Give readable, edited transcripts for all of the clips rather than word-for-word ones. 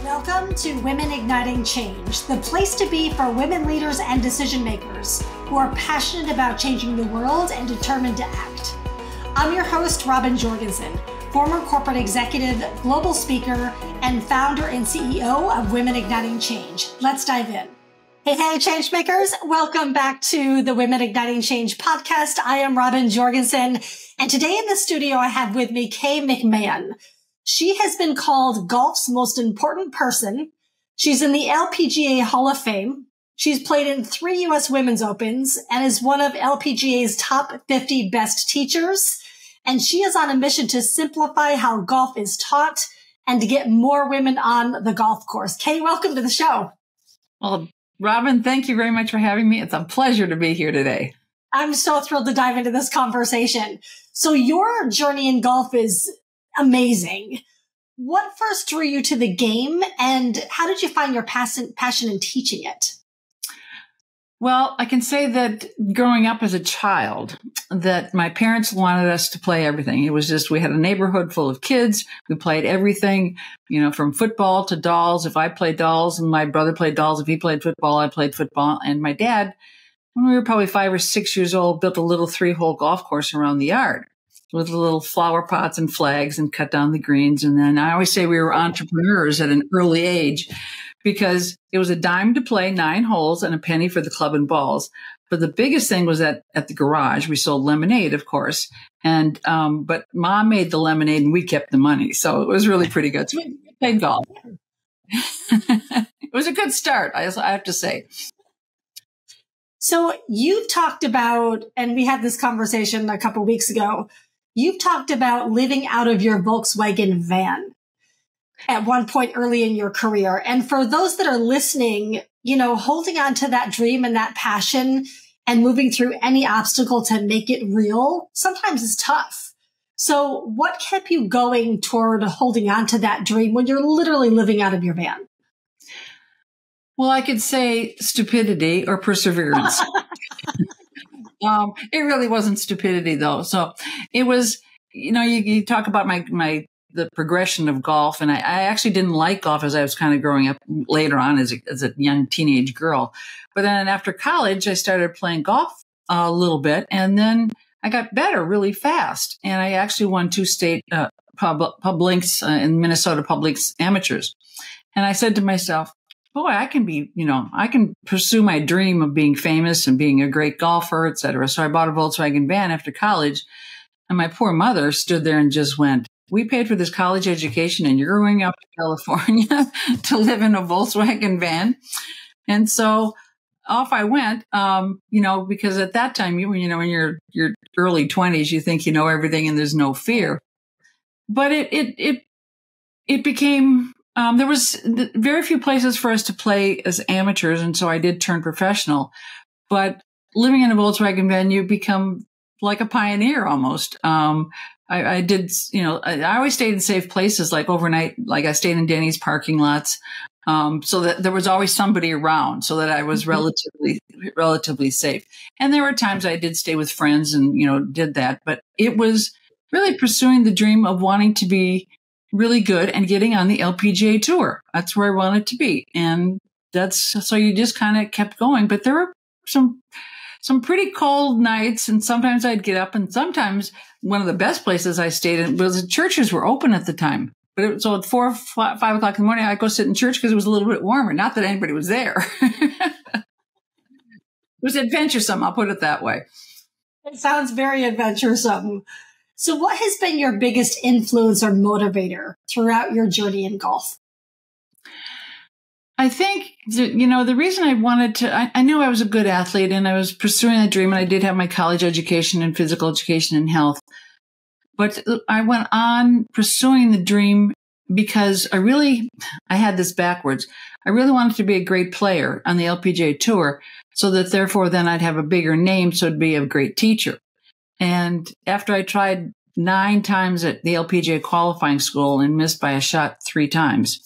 Welcome to Women Igniting Change, the place to be for women leaders and decision makers who are passionate about changing the world and determined to act. I'm your host, Robin Jorgensen, former corporate executive, global speaker, and founder and CEO of Women Igniting Change. Let's dive in. Hey, change makers. Welcome back to the Women Igniting Change podcast. I am Robin Jorgensen, and today in the studio I have with me Kay McMahon. She has been called golf's most important person. She's in the LPGA Hall of Fame. She's played in 3 U.S. Women's Opens and is one of LPGA's top 50 best teachers. And she is on a mission to simplify how golf is taught and to get more women on the golf course. Kay, welcome to the show. Well, Robin, thank you very much for having me. It's a pleasure to be here today. I'm so thrilled to dive into this conversation. So your journey in golf is amazing. What first drew you to the game, and how did you find your passion in teaching it? Well, I can say that growing up as a child, that my parents wanted us to play everything. It was just, we had a neighborhood full of kids. We played everything, from football to dolls. If I played dolls and my brother played dolls, if he played football, I played football. And my dad, when we were probably 5 or 6 years old, built a little 3-hole golf course around the yard with little flower pots and flags and cut down the greens. And then I always say we were entrepreneurs at an early age because it was a dime to play 9 holes and a penny for the club and balls. But the biggest thing was that at the garage, we sold lemonade, of course. And, but Mom made the lemonade and we kept the money. So it was really pretty good. So we played golf. It was a good start, I have to say. So you talked about, and we had this conversation a couple of weeks ago, you talked about living out of your Volkswagen van at one point early in your career. And for those that are listening, holding on to that dream and that passion and moving through any obstacle to make it real sometimes is tough. So what kept you going toward holding on to that dream when you're literally living out of your van? Well, I could say stupidity or perseverance. It really wasn't stupidity though. So it was, you talk about the progression of golf, and I actually didn't like golf as I was kind of growing up later on as a young teenage girl. But then after college, I started playing golf a little bit, and then I got better really fast. And I actually won 2 state publics in Minnesota publics amateurs. And I said to myself, boy, I can pursue my dream of being famous and being a great golfer, et cetera. So I bought a Volkswagen van after college, and my poor mother stood there and just went, we paid for this college education and you're going up to California to live in a Volkswagen van. And so off I went, because at that time, when you're your early 20s, you think you know everything and there's no fear. But it became, there was very few places for us to play as amateurs. And so I did turn professional, but living in a Volkswagen van, you become like a pioneer almost. I did, I always stayed in safe places, like overnight, like I stayed in Denny's parking lots. So that there was always somebody around so that I was relatively safe. And there were times I did stay with friends and, did that, but it was really pursuing the dream of wanting to be really good and getting on the LPGA Tour. That's where I wanted to be. And so you just kind of kept going. But there were some pretty cold nights, and sometimes I'd get up, and sometimes one of the best places I stayed in was the churches were open at the time. But so at 4 or 5 o'clock in the morning, I'd go sit in church because it was a little bit warmer. Not that anybody was there. It was adventuresome. I'll put it that way. It sounds very adventuresome. So what has been your biggest influence or motivator throughout your journey in golf? I think, the reason I wanted to, I knew I was a good athlete and I was pursuing that dream, and I did have my college education in physical education and health. But I went on pursuing the dream because I had this backwards. I really wanted to be a great player on the LPGA Tour so that therefore then I'd have a bigger name, so I'd be a great teacher. And after I tried 9 times at the LPGA qualifying school and missed by a shot 3 times,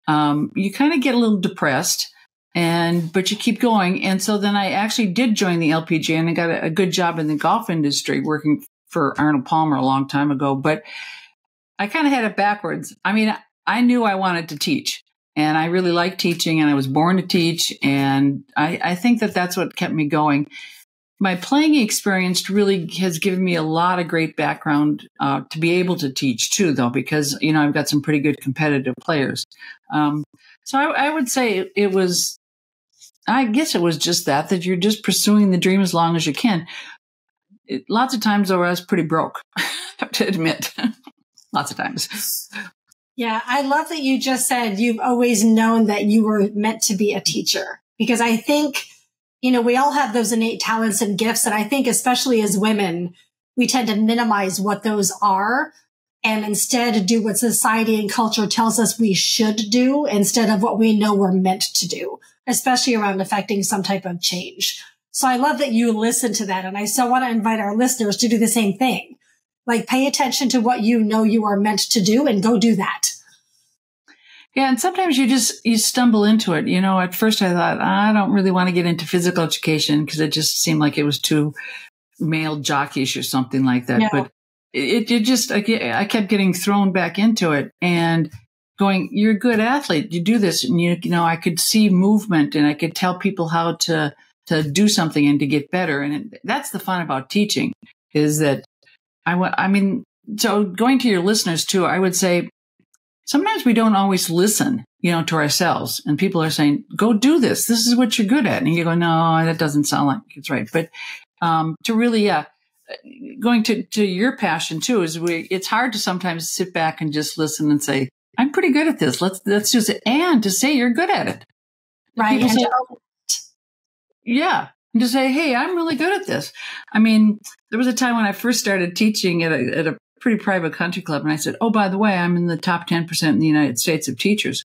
you kind of get a little depressed, but you keep going. And so then I actually did join the LPGA, and I got a good job in the golf industry working for Arnold Palmer a long time ago. But I kind of had it backwards. I mean, I knew I wanted to teach. And I really like teaching, and I was born to teach. And I think that that's what kept me going. My playing experience really has given me a lot of great background to be able to teach too, though, because, I've got some pretty good competitive players. So I would say I guess it was just that you're just pursuing the dream as long as you can. Lots of times, though, I was pretty broke, I have to admit. Lots of times. Yeah, I love that you just said you've always known that you were meant to be a teacher, because I think, we all have those innate talents and gifts. And I think especially as women, we tend to minimize what those are and instead do what society and culture tells us we should do instead of what we know we're meant to do, especially around affecting some type of change. So I love that you listen to that. And I so want to invite our listeners to do the same thing. Like, pay attention to what you know you are meant to do and go do that. Yeah, and sometimes you stumble into it. At first I thought, I don't really want to get into physical education because it just seemed like it was too male jockeyish or something like that. Yeah. But I kept getting thrown back into it and going, you're a good athlete. You do this. And, I could see movement, and I could tell people how to do something and to get better. And that's the fun about teaching, is that so going to your listeners too, I would say, sometimes we don't always listen, to ourselves, and people are saying, go do this. This is what you're good at. And you go, no, that doesn't sound like it's right. But, to really, going to your passion too, it's hard to sometimes sit back and just listen and say, I'm pretty good at this. Let's just, and to say you're good at it. Right. Say, yeah. And to say, hey, I'm really good at this. There was a time when I first started teaching at a pretty private country club. And I said, oh, by the way, I'm in the top 10% in the United States of teachers.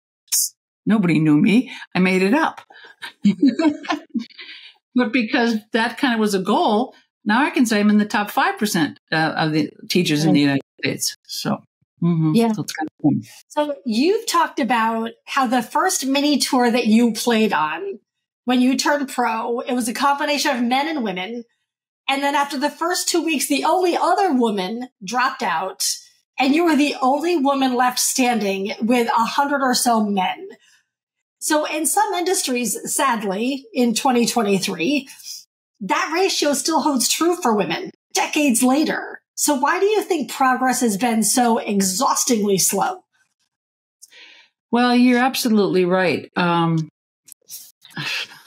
Nobody knew me. I made it up. But because that kind of was a goal, now I can say I'm in the top 5% of the teachers in the United States. So, yeah. So it's kind of fun. So you've talked about how the first mini tour that you played on when you turned pro, it was a combination of men and women. And then after the first 2 weeks, the only other woman dropped out, and you were the only woman left standing with 100 or so men. So in some industries, sadly, in 2023, that ratio still holds true for women decades later. So why do you think progress has been so exhaustingly slow? Well, you're absolutely right.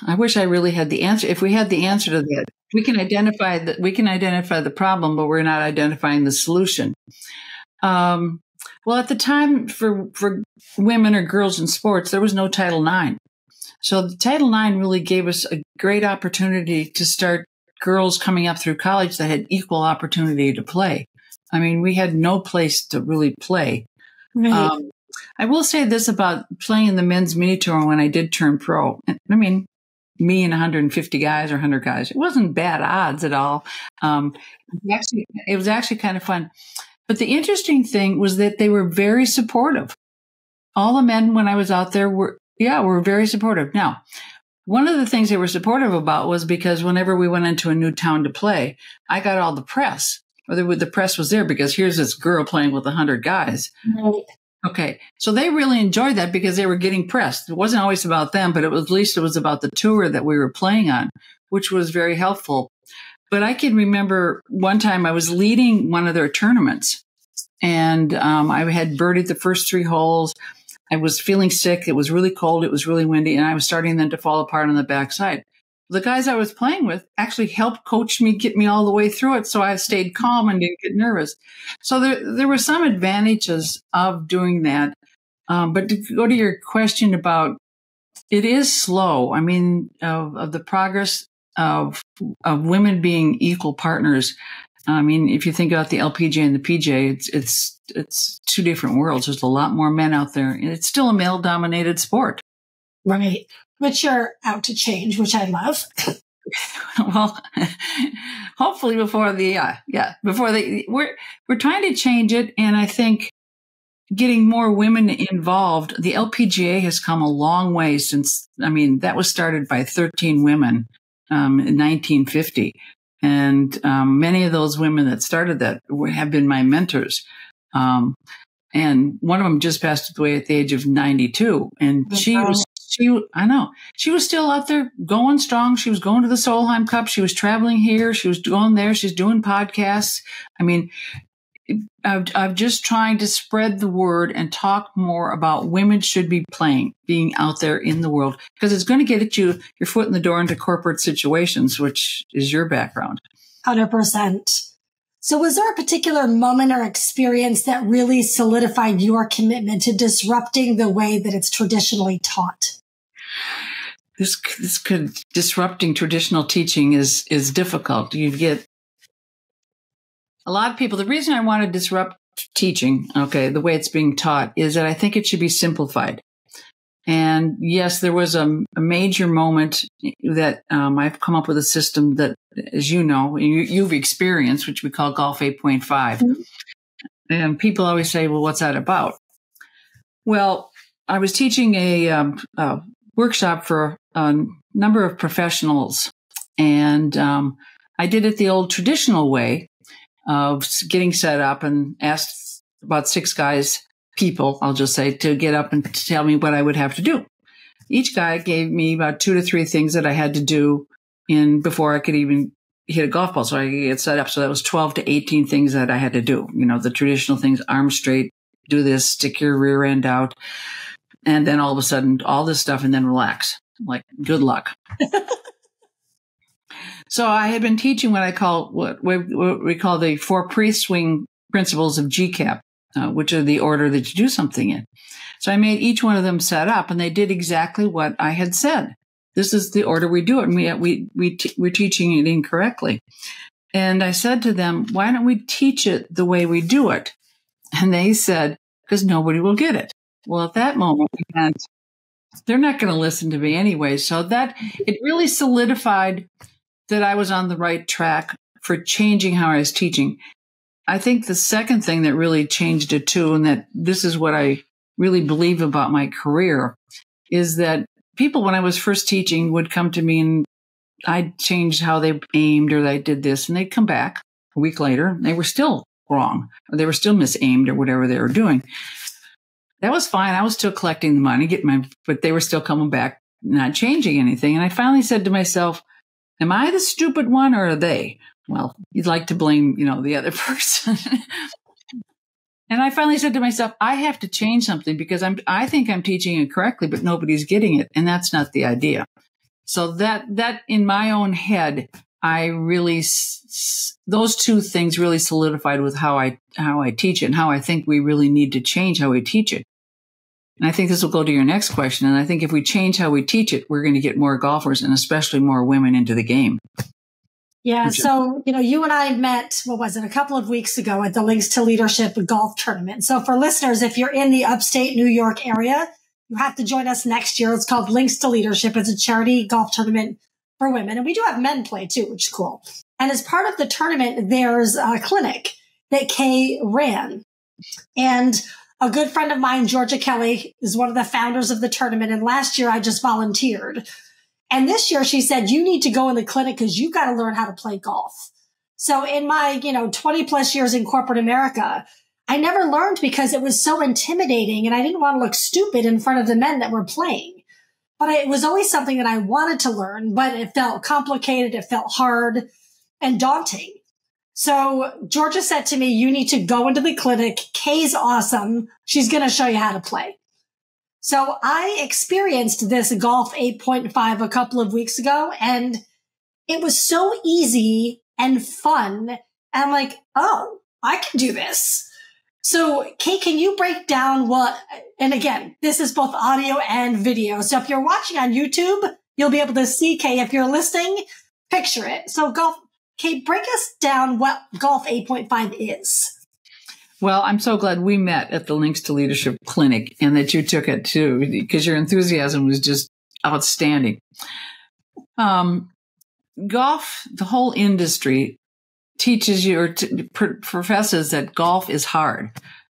I wish I really had the answer. If we had the answer to that, we can identify the problem, but we're not identifying the solution. Well, at the time for women or girls in sports, there was no Title IX. So the Title IX really gave us a great opportunity to start girls coming up through college that had equal opportunity to play. We had no place to really play. Right. I will say this about playing in the men's mini tour when I did turn pro. Me and 150 guys or 100 guys, it wasn't bad odds at all. It was actually kind of fun. But the interesting thing was that they were very supportive. All the men when I was out there were very supportive. Now, one of the things they were supportive about was because whenever we went into a new town to play, I got all the press. Or the press was there because here's this girl playing with 100 guys. Right. Okay. So they really enjoyed that because they were getting pressed. It wasn't always about them, but at least it was about the tour that we were playing on, which was very helpful. But I can remember one time I was leading one of their tournaments, and I had birdied the first 3 holes. I was feeling sick. It was really cold. It was really windy, and I was starting then to fall apart on the backside. The guys I was playing with actually helped coach me, get me all the way through it. So I stayed calm and didn't get nervous. So there were some advantages of doing that. But to go to your question about, it is slow. Of the progress of women being equal partners. If you think about the LPGA and the PGA, it's 2 different worlds. There's a lot more men out there, and it's still a male dominated sport. Right. Which you're out to change, which I love. Well, hopefully we're trying to change it. And I think getting more women involved, the LPGA has come a long way since, that was started by 13 women, in 1950. And, many of those women that started that have been my mentors. And one of them just passed away at the age of 92. And I know, she was still out there going strong. She was going to the Solheim Cup. She was traveling here. She was going there. She's doing podcasts. I mean, I'm just trying to spread the word and talk more about women should be being out there in the world, because it's going to get your foot in the door into corporate situations, which is your background. 100%. So was there a particular moment or experience that really solidified your commitment to disrupting the way that it's traditionally taught? Disrupting traditional teaching is difficult. You get a lot of people. The reason I want to disrupt teaching, the way it's being taught, is that I think it should be simplified. And yes, there was a major moment that I've come up with a system that, as you know, you've experienced, which we call Golf 8.5. Mm-hmm. And people always say, well, what's that about? Well, I was teaching a workshop for a number of professionals, and I did it the old traditional way of getting set up and asked about 6 people, I'll just say, to get up and tell me what I would have to do. Each guy gave me about 2 to 3 things that I had to do before I could even hit a golf ball. So I could get set up. So that was 12 to 18 things that I had to do. You know, the traditional things: arm straight, do this, stick your rear end out. And then all of a sudden, all this stuff, and then relax. Like, good luck. So I had been teaching what we call the 4 pre-swing principles of GCAP, which are the order that you do something in. So I made each one of them set up, and they did exactly what I had said. This is the order we do it, and we're teaching it incorrectly. And I said to them, why don't we teach it the way we do it? And they said, because nobody will get it. Well, at that moment, they're not going to listen to me anyway. So that it really solidified that I was on the right track for changing how I was teaching. I think the second thing that really changed it too, and that this is what I really believe about my career, is that people, when I was first teaching, would come to me and I'd change how they aimed, or they did this, and they'd come back a week later and they were still wrong, or they were still misaimed, or whatever they were doing. That was fine. I was still collecting the money, but they were still coming back, not changing anything. And I finally said to myself, am I the stupid one, or are they? Well, you'd like to blame, the other person. And I finally said to myself, I have to change something, because I think I'm teaching it correctly, but nobody's getting it. And that's not the idea. So that in my own head, I really, those 2 things really solidified with how I teach it, and how I think we really need to change how we teach it. And I think this will go to your next question. And I think if we change how we teach it, we're going to get more golfers, and especially more women, into the game. Yeah. So, you and I met, a couple of weeks ago at the Links to Leadership Golf Tournament. So for listeners, if you're in the upstate New York area, you have to join us next year. It's called Links to Leadership. It's a charity golf tournament for women. And we do have men play too, which is cool. And as part of the tournament, there's a clinic that Kay ran. And a good friend of mine, Georgia Kelly, is one of the founders of the tournament. And last year I just volunteered. And this year she said, you need to go in the clinic because you've got to learn how to play golf. So in my, 20 plus years in corporate America, I never learned because it was so intimidating, and I didn't want to look stupid in front of the men that were playing. But it was always something that I wanted to learn, but it felt complicated. It felt hard and daunting. So Georgia said to me, you need to go into the clinic. Kay's awesome. She's going to show you how to play. So I experienced this Golf 8.5 a couple of weeks ago, and it was so easy and fun. And I'm like, oh, I can do this. So Kay, can you break down and again, this is both audio and video. So if you're watching on YouTube, you'll be able to see Kay. If you're listening, picture it. So Kay, break us down what Golf 8.5 is. Well, I'm so glad we met at the Links to Leadership Clinic, and that you took it too, because your enthusiasm was just outstanding. Golf, the whole industry teaches you or professes that golf is hard.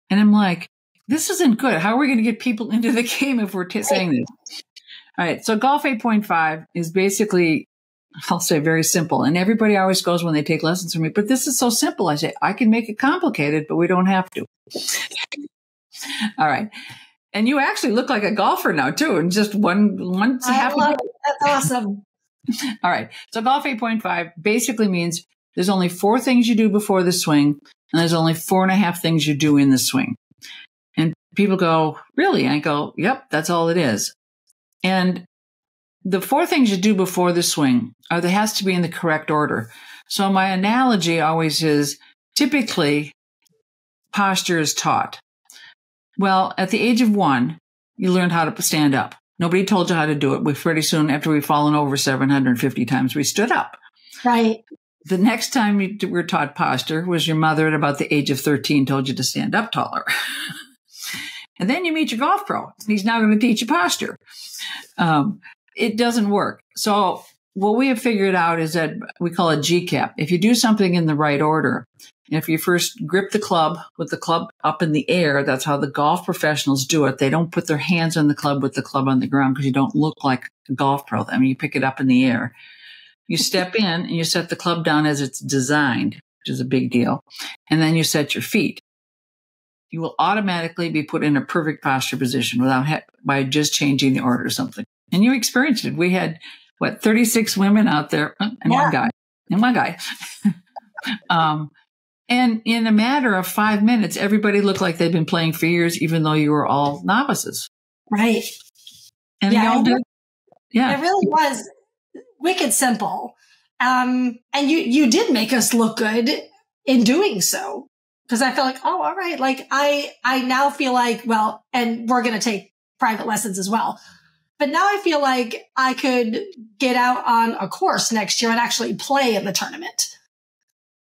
And I'm like, this isn't good. How are we going to get people into the game if we're saying this? All right. So Golf 8.5 is basically, I'll say, very simple. And everybody always goes when they take lessons from me, but this is so simple. I say, I can make it complicated, but we don't have to. All right. And you actually look like a golfer now too. And just one I love it. That's awesome. All right. So golf 8.5 basically means there's only 4 things you do before the swing, and there's only 4.5 things you do in the swing. And people go, really? I go, yep, that's all it is. And the 4 things you do before the swing there has to be in the correct order. So my analogy always is typically posture is taught. Well, at the age of 1, you learned how to stand up. Nobody told you how to do it. We pretty soon, after we've fallen over 750 times, we stood up. Right. The next time you were taught posture was your mother at about the age of 13 told you to stand up taller. And then you meet your golf pro. He's now going to teach you posture. It doesn't work. So what we have figured out is that we call it GCAP. If you do something in the right order, if you first grip the club with the club up in the air, that's how the golf professionals do it. They don't put their hands on the club with the club on the ground because you don't look like a golf pro. I mean, you pick it up in the air. You step in and you set the club down as it's designed, which is a big deal. And then you set your feet. You will automatically be put in a perfect posture position by just changing the order or something. And you experienced it. We had, 36 women out there and one guy. And in a matter of 5 minutes, everybody looked like they'd been playing for years, even though you were all novices. Right. And they all did. Yeah. It really was wicked simple. And you did make us look good in doing so. Because I feel like, oh, all right. Like I now feel like, well, and we're going to take private lessons as well. But now I feel like I could get out on a course next year and actually play in the tournament.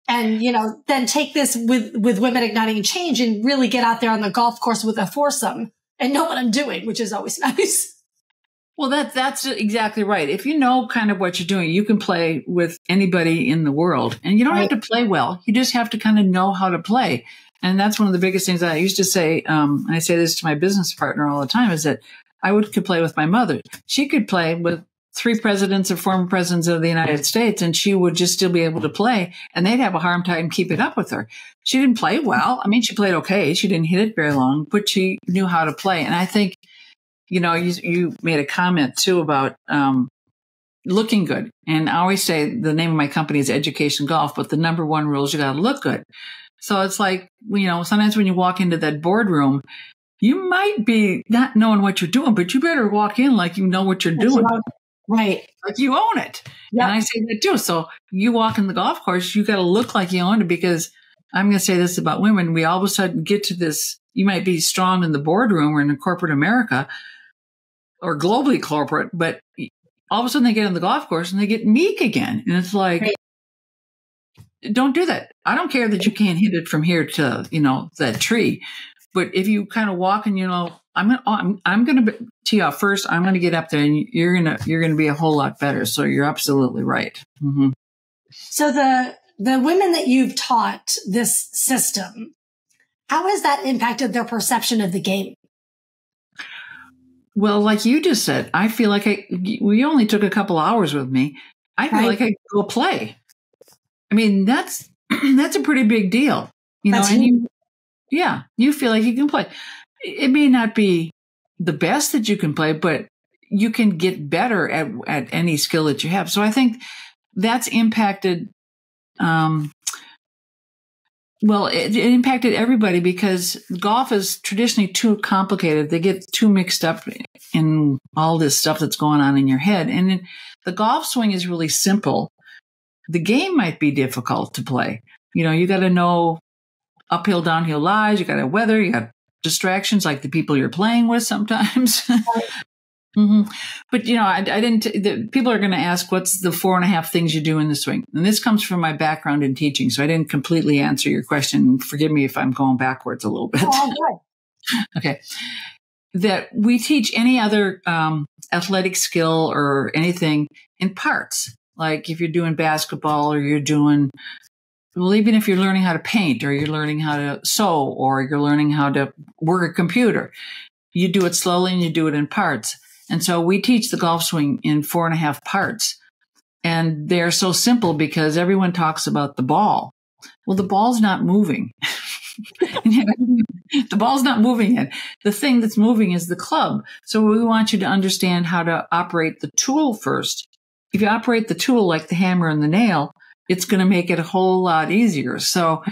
And, then take this with Women Igniting Change and really get out there on the golf course with a foursome and know what I'm doing, which is always nice. Well, that's exactly right. If you know kind of what you're doing, you can play with anybody in the world. And you don't have to play well. You just have to kind of know how to play. And that's one of the biggest things I used to say, and I say this to my business partner all the time, is that I could play with my mother. She could play with 3 presidents or former presidents of the United States, and she would just still be able to play, and they'd have a hard time keeping up with her. She didn't play well. I mean, she played okay. She didn't hit it very long, but she knew how to play. And I think, you made a comment too about looking good. And I always say the name of my company is Edukaytion Golf, but the number 1 rule is you got to look good. So it's like, sometimes when you walk into that boardroom, you might be not knowing what you're doing, but you better walk in like you know what you're doing. Right. Like you own it. Yep. And I say that too. So you walk in the golf course, you got to look like you own it, because I'm going to say this about women. We all of a sudden get to this. You might be strong in the boardroom or in corporate America or globally corporate, but all of a sudden they get on the golf course and they get meek again. And it's like, don't do that. I don't care that you can't hit it from here to, that tree. But if you kind of walk and, I'm going to tee off first, I'm going to get up there and you're going to be a whole lot better. So you're absolutely right. Mm-hmm. So the women that you've taught this system, how has that impacted their perception of the game? Well, like you just said, I feel like we only took a couple hours with me. I feel like I could go play. I mean, that's a pretty big deal, you feel like you can play. It may not be the best that you can play, but you can get better at any skill that you have. So I think that's impacted, it impacted everybody, because golf is traditionally too complicated. They get too mixed up in all this stuff that's going on in your head. And the golf swing is really simple. The game might be difficult to play. You got to know uphill, downhill lies. You got to weather. You got distractions like the people you're playing with sometimes. Mm-hmm. But, people are going to ask, what's the 4.5 things you do in the swing? And this comes from my background in teaching. So I didn't completely answer your question. Forgive me if I'm going backwards a little bit. Oh, okay. That we teach any other athletic skill or anything in parts. Like if you're doing basketball, or you're doing, even if you're learning how to paint, or you're learning how to sew, or you're learning how to work a computer, you do it slowly and you do it in parts. And so we teach the golf swing in 4.5 parts. And they're so simple because everyone talks about the ball. Well, the ball's not moving. The ball's not moving yet. The thing that's moving is the club. So we want you to understand how to operate the tool first. If you operate the tool like the hammer and the nail, it's going to make it a whole lot easier. So,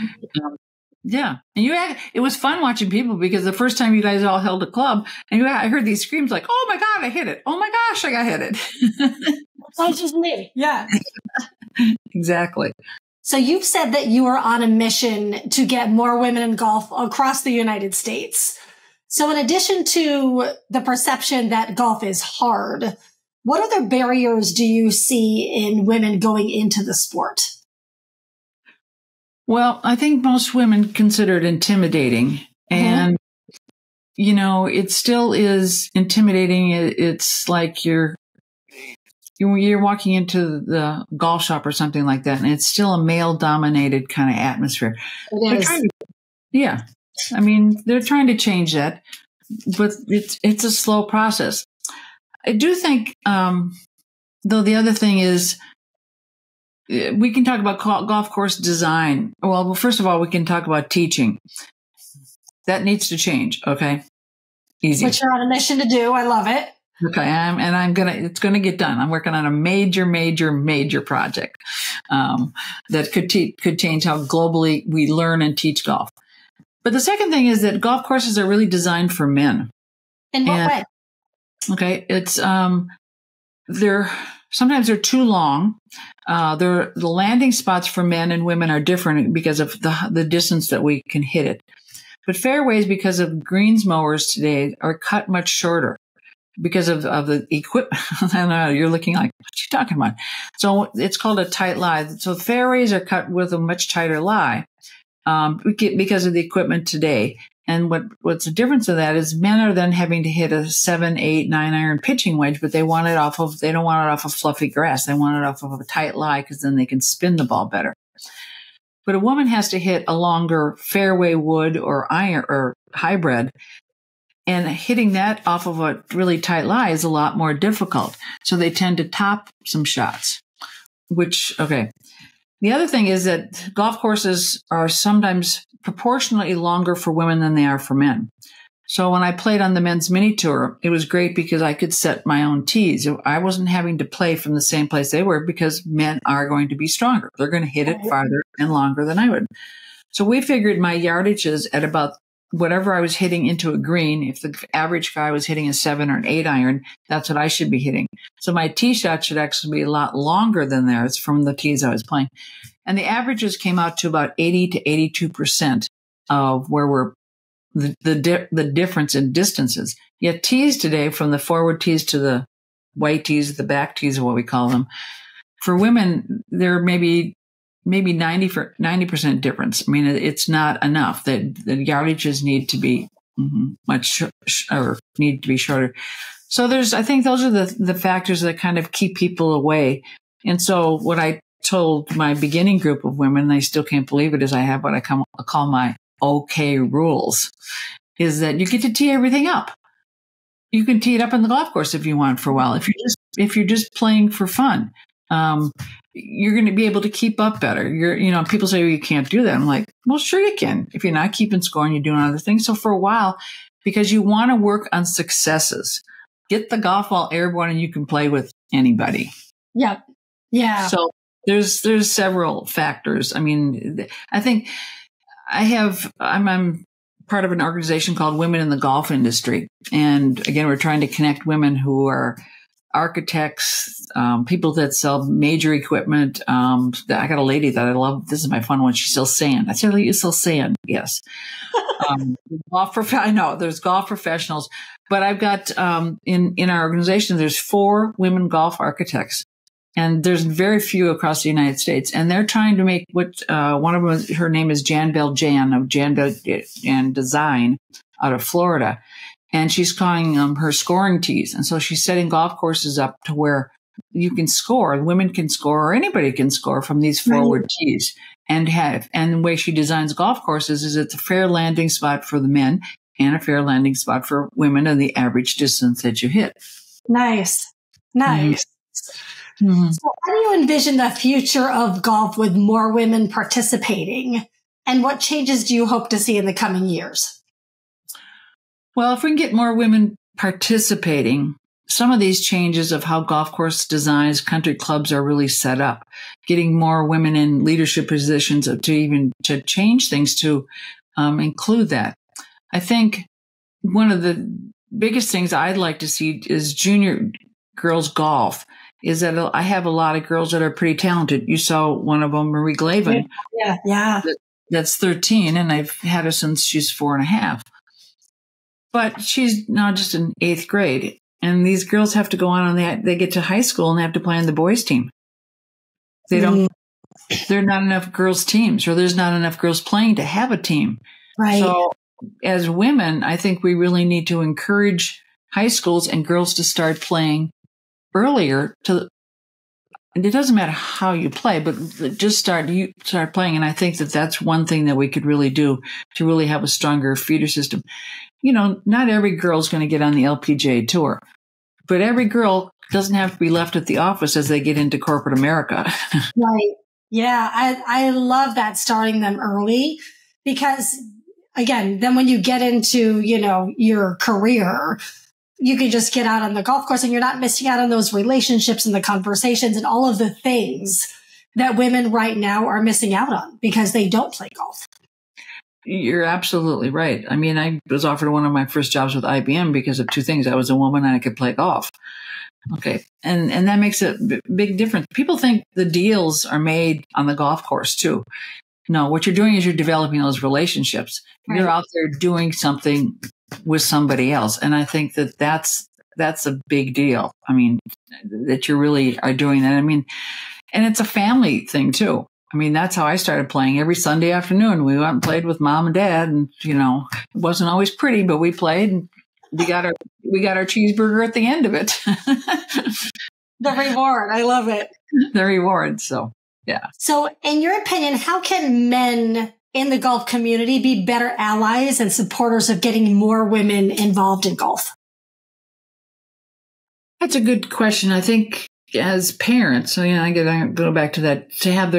yeah. And it was fun watching people, because the first time you guys all held a club, and I heard these screams like, "Oh my God, I hit it. Oh my gosh, I got hit it." That's just me. Yeah. Exactly. So you've said that you are on a mission to get more women in golf across the United States. So in addition to the perception that golf is hard, what other barriers do you see in women going into the sport? Well, I think most women consider it intimidating. And, it still is intimidating. It's like you're walking into the golf shop or something like that, and it's still a male-dominated kind of atmosphere. It is. Yeah. I mean, they're trying to change that, but it's a slow process. I do think, though, the other thing is, we can talk about golf course design. Well, first of all, we can talk about teaching. That needs to change, okay? Easy. Which you're on a mission to do. I love it. Okay, it's gonna get done. I'm working on a major project that could change how globally we learn and teach golf. But the second thing is that golf courses are really designed for men. In what way? Okay, it's sometimes they're too long. The landing spots for men and women are different because of the distance that we can hit it. But fairways, because of greens mowers today, are cut much shorter because of the equipment. I know you're looking like, what are you talking about? So it's called a tight lie. So fairways are cut with a much tighter lie because of the equipment today. And what's the difference of that is men are then having to hit a 7, 8, 9 iron pitching wedge, but they don't want it off of fluffy grass. They want it off of a tight lie, because then they can spin the ball better. But a woman has to hit a longer fairway wood or iron or hybrid, and hitting that off of a really tight lie is a lot more difficult. So they tend to top some shots, okay. The other thing is that golf courses are sometimes proportionally longer for women than they are for men. So when I played on the men's mini tour, it was great because I could set my own tees. I wasn't having to play from the same place they were, because men are going to be stronger. They're going to hit it farther and longer than I would. So we figured my yardages at about whatever I was hitting into a green. If the average guy was hitting a 7 or an 8 iron, that's what I should be hitting. So my tee shot should actually be a lot longer than theirs from the tees I was playing. And the averages came out to about 80 to 82% of where we're the difference in distances. Yet tees today, from the forward tees to the white tees, the back tees are what we call them. For women, there may be 90% difference. I mean, it's not enough. The yardages need to be need to be shorter. So I think those are the factors that kind of keep people away. And so what I told my beginning group of women, and I still can't believe it, is I have what I call my okay rules, is that you get to tee everything up. You can tee it up in the golf course if you want for a while. If you're just playing for fun, you're going to be able to keep up better. People say, well, you can't do that. I'm like, well, sure you can. If you're not keeping score and you're doing other things. So for a while, because you want to work on successes, get the golf ball airborne and you can play with anybody. Yep. Yeah. So there's several factors. I mean, I think I'm part of an organization called Women in the Golf Industry. And again, we're trying to connect women who are architects, people that sell major equipment. I got a lady that I love. This is my fun one. She sells sand. I said, you sell sand? Yes. I know there's golf professionals, but I've got, in our organization, there's 4 women golf architects, and there's very few across the United States. And they're trying to make one of them, her name is Jan Bell Jan of Jan Bell Jan Design out of Florida. And she's calling her scoring tees. And so she's setting golf courses up to where you can score, women can score, or anybody can score from these forward tees. And the way she designs golf courses is it's a fair landing spot for the men and a fair landing spot for women and the average distance that you hit. Nice. Mm-hmm. So how do you envision the future of golf with more women participating? And what changes do you hope to see in the coming years? Well, if we can get more women participating, some of these changes of how golf course designs, country clubs are really set up, getting more women in leadership positions to change things to include that. I think one of the biggest things I'd like to see is junior girls golf. Is that I have a lot of girls that are pretty talented. You saw one of them, Marie Glavin. Yeah. That's 13, and I've had her since she's 4.5. But she's now just in 8th grade. And these girls have to go on and they get to high school and they have to play on the boys' team. There are not enough girls' teams, or there's not enough girls playing to have a team. Right. So as women, I think we really need to encourage high schools and girls to start playing earlier. And it doesn't matter how you play, but just start playing. And I think that that's one thing that we could really do to really have a stronger feeder system. You know, not every girl's going to get on the LPGA Tour, but every girl doesn't have to be left at the office as they get into corporate America. Right. Yeah. I love that, starting them early, because again, then when you get into, your career, you can just get out on the golf course and you're not missing out on those relationships and the conversations and all of the things that women right now are missing out on because they don't play golf. You're absolutely right. I mean, I was offered one of my first jobs with IBM because of two things. I was a woman and I could play golf. Okay. And that makes a big difference. People think the deals are made on the golf course too. No, what you're doing is you're developing those relationships. Right. You're out there doing something with somebody else. And I think that that's a big deal. I mean, that you really are doing that. I mean, and it's a family thing too. I mean, that's how I started playing. Every Sunday afternoon, we went and played with mom and dad, and it wasn't always pretty, but we played, and we got our cheeseburger at the end of it. The reward, I love it. The reward, so yeah. So, in your opinion, how can men in the golf community be better allies and supporters of getting more women involved in golf? That's a good question. I think as parents, so I go back to that, to have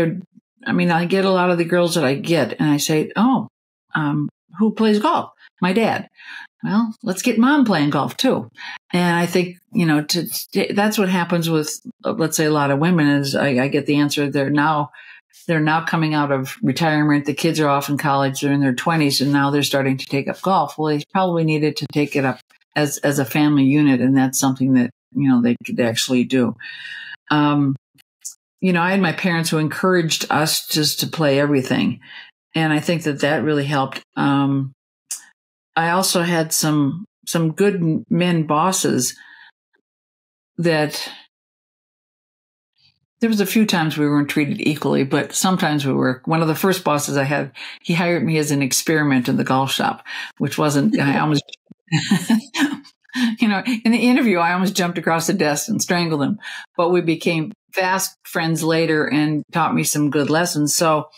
I get a lot of the girls that I get and I say, who plays golf? My dad. Well, let's get mom playing golf too. And I think, that's what happens with, let's say, a lot of women is I get the answer. They're now coming out of retirement. The kids are off in college. They're in their 20s and now they're starting to take up golf. Well, they probably needed to take it up as a family unit. And that's something that, they could actually do. I had my parents who encouraged us just to play everything. And I think that really helped. I also had some good men bosses that there was a few times we weren't treated equally, but sometimes we were. One of the first bosses I had, he hired me as an experiment in the golf shop, which wasn't, I almost, in the interview, I almost jumped across the desk and strangled him, but we became fast friends later and taught me some good lessons. So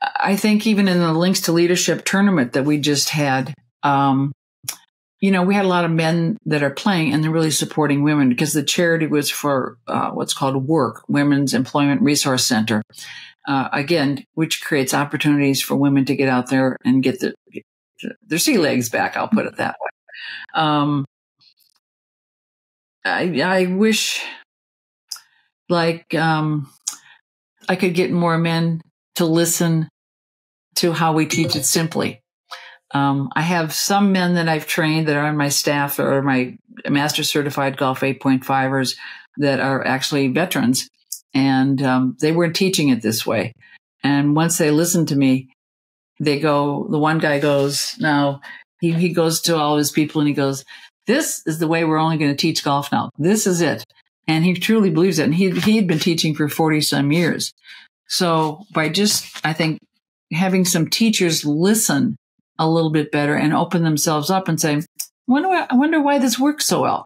I think even in the Links to Leadership tournament that we just had, we had a lot of men that are playing and they're really supporting women because the charity was for what's called WORK, Women's Employment Resource Center, again, which creates opportunities for women to get out there and get their sea legs back. I'll put it that way. I wish I could get more men to listen to how we teach it simply. I have some men that I've trained that are on my staff or my master certified golf 8.5ers that are actually veterans, and they weren't teaching it this way. And once they listen to me, the one guy goes, now he goes to all his people and he goes, this is the way we're only going to teach golf now. This is it. And he truly believes it. And he'd been teaching for 40 some years. So by I think having some teachers listen a little bit better and open themselves up and say, I wonder why this works so well.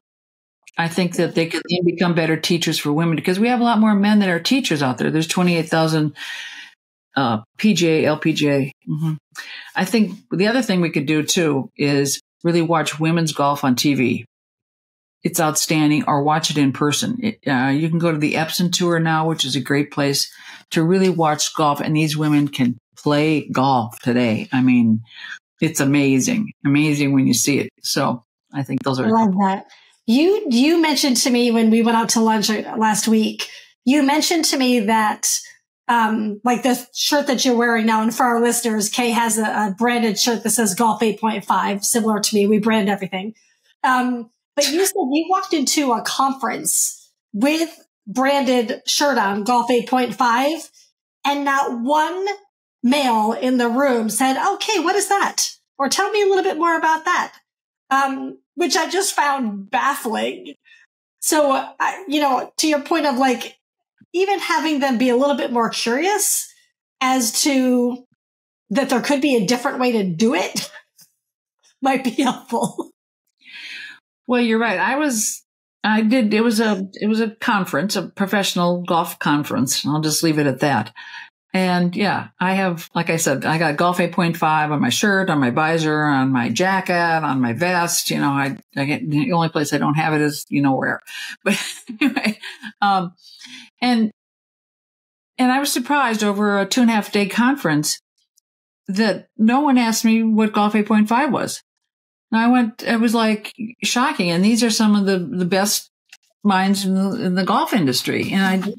I think that they could then become better teachers for women because we have a lot more men that are teachers out there. There's 28,000 PGA, LPGA. Mm-hmm. I think the other thing we could do too is really watch women's golf on TV. It's outstanding, or watch it in person. You can go to the Epson Tour now, which is a great place to really watch golf. And these women can play golf today. I mean, it's amazing when you see it. So I think those are. I love that. You mentioned to me when we went out to lunch last week, you mentioned to me that like the shirt that you're wearing now, and for our listeners, Kay has a branded shirt that says Golf 8.5, similar to me. We brand everything. But you said you walked into a conference with branded shirt on, Golf 8.5, and not one male in the room said, okay, what is that? Or tell me a little bit more about that. Which I just found baffling. So, to your point of like, even having them be a little bit more curious as to that there could be a different way to do it might be helpful. Well, you're right. It was a conference, a professional golf conference. I'll just leave it at that. And yeah, I have, like I said, I got Golf 8.5 on my shirt, on my visor, on my jacket, on my vest. I get, the only place I don't have it is, where. But anyway, and I was surprised over a 2.5 day conference that no one asked me what Golf 8.5 was. And it was like shocking. And these are some of the best minds in the golf industry. And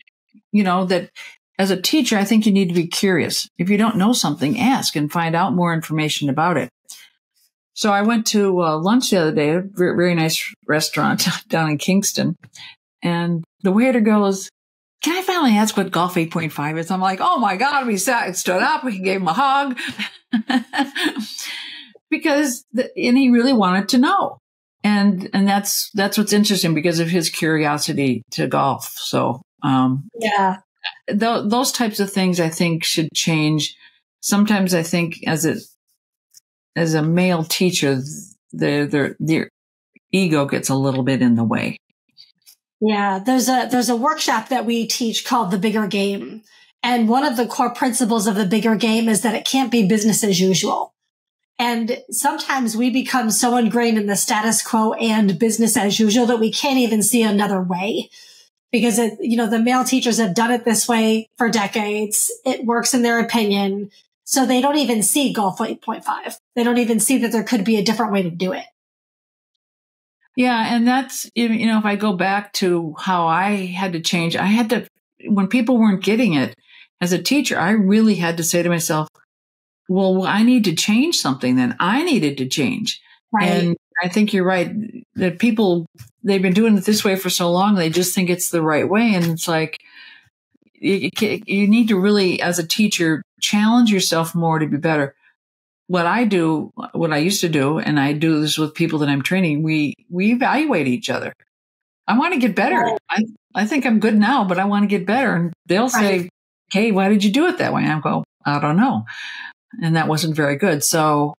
that as a teacher, I think you need to be curious. If you don't know something, ask and find out more information about it. So I went to lunch the other day, a very, very nice restaurant down in Kingston. And the waiter goes, can I finally ask what Golf 8.5 is? I'm like, oh my God, we stood up, we gave him a hug. Because, and he really wanted to know. And that's what's interesting because of his curiosity to golf. So, yeah. Those types of things I think should change. Sometimes I think as a male teacher, their ego gets a little bit in the way. Yeah, there's a workshop that we teach called The Bigger Game. And one of the core principles of the bigger game is that it can't be business as usual. And sometimes we become so ingrained in the status quo and business as usual that we can't even see another way. Because the male teachers have done it this way for decades. It works in their opinion. So they don't even see Golf 8.5. They don't even see that there could be a different way to do it. Yeah. And that's, if I go back to how I had to change, when people weren't getting it as a teacher, I really had to say to myself, well, I need to change something then. I needed to change. Right. And I think you're right that people, they've been doing it this way for so long, they just think it's the right way. And it's like, you need to really, as a teacher, challenge yourself more to be better. What I used to do, and I do this with people that I'm training, we evaluate each other. I want to get better. I think I'm good now, but I want to get better. And they'll say, hey, why did you do it that way? And I'll go, I don't know. And that wasn't very good. So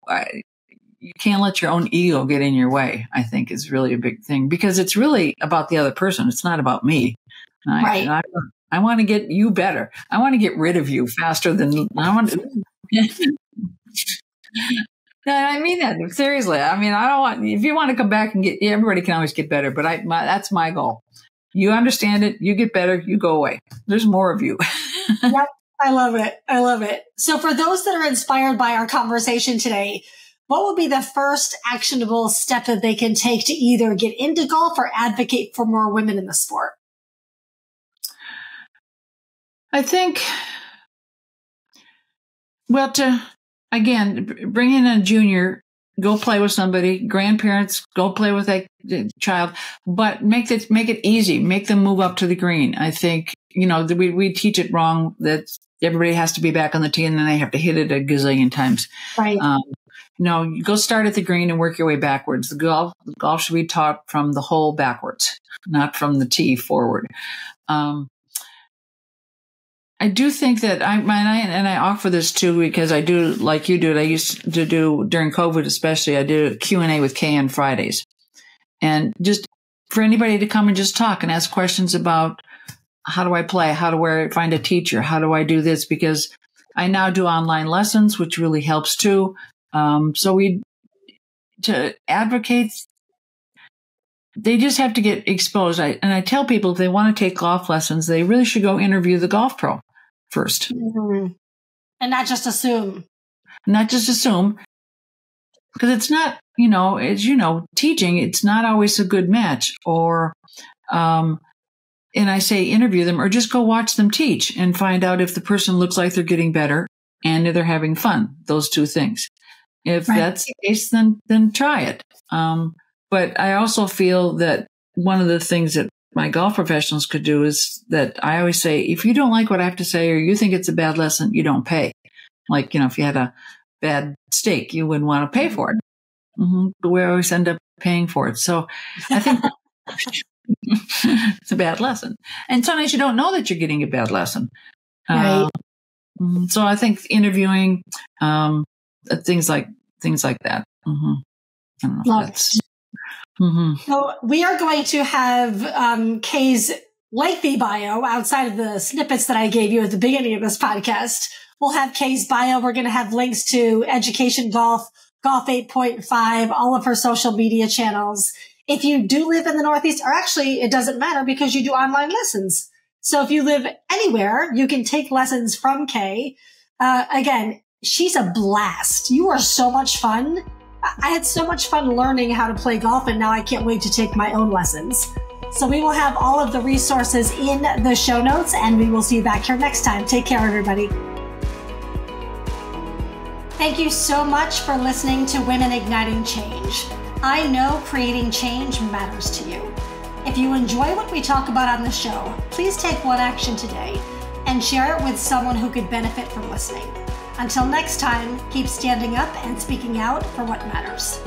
you can't let your own ego get in your way, I think is really a big thing because it's really about the other person. It's not about me. I want to get you better. I want to get rid of you faster than I want to. I mean that seriously. I mean, I don't want, if you want to come back and everybody can always get better, but that's my goal. You understand it. You get better. You go away. There's more of you. Yep. I love it. I love it. So for those that are inspired by our conversation today, what would be the first actionable step that they can take to either get into golf or advocate for more women in the sport? I think, well, again, bring in a junior, go play with somebody, grandparents, go play with a child, but make it easy. Make them move up to the green. I think, we teach it wrong that everybody has to be back on the tee and then they have to hit it a gazillion times. Right. No, you go start at the green and work your way backwards. The golf should be taught from the hole backwards, not from the tee forward. I do think that I offer this too because I do like you do it. I used to do during COVID, especially. I did a Q&A with Kay on Fridays, and just for anybody to come and just talk and ask questions about how do I play, how do I find a teacher, how do I do this? Because I now do online lessons, which really helps too. So to advocate, they just have to get exposed. I tell people if they want to take golf lessons, they really should go interview the golf pro first. Mm-hmm. And not just assume. Not just assume. Because it's not, as you know, teaching, it's not always a good match. Or, and I say interview them or just go watch them teach and find out if the person looks like they're getting better and if they're having fun. Those two things. If that's the case, then try it. But I also feel that one of the things that my golf professionals could do is that I always say, if you don't like what I have to say or you think it's a bad lesson, you don't pay. Like, if you had a bad steak, you wouldn't want to pay for it. But we always end up paying for it. So I think it's a bad lesson. And sometimes you don't know that you're getting a bad lesson. Right. So I think interviewing, things like that. I don't know if that's... So we are going to have Kay's lengthy bio outside of the snippets that I gave you at the beginning of this podcast. We'll have Kay's bio. We're going to have links to Edukaytion Golf, Golf 8.5, all of her social media channels. If you do live in the Northeast, or actually it doesn't matter because you do online lessons. So if you live anywhere, you can take lessons from Kay. Again, she's a blast. You are so much fun. I had so much fun learning how to play golf, and now I can't wait to take my own lessons. So we will have all of the resources in the show notes, and we will see you back here next time. Take care, everybody. Thank you so much for listening to Women Igniting Change. I know creating change matters to you. If you enjoy what we talk about on the show, please take one action today and share it with someone who could benefit from listening. Until next time, keep standing up and speaking out for what matters.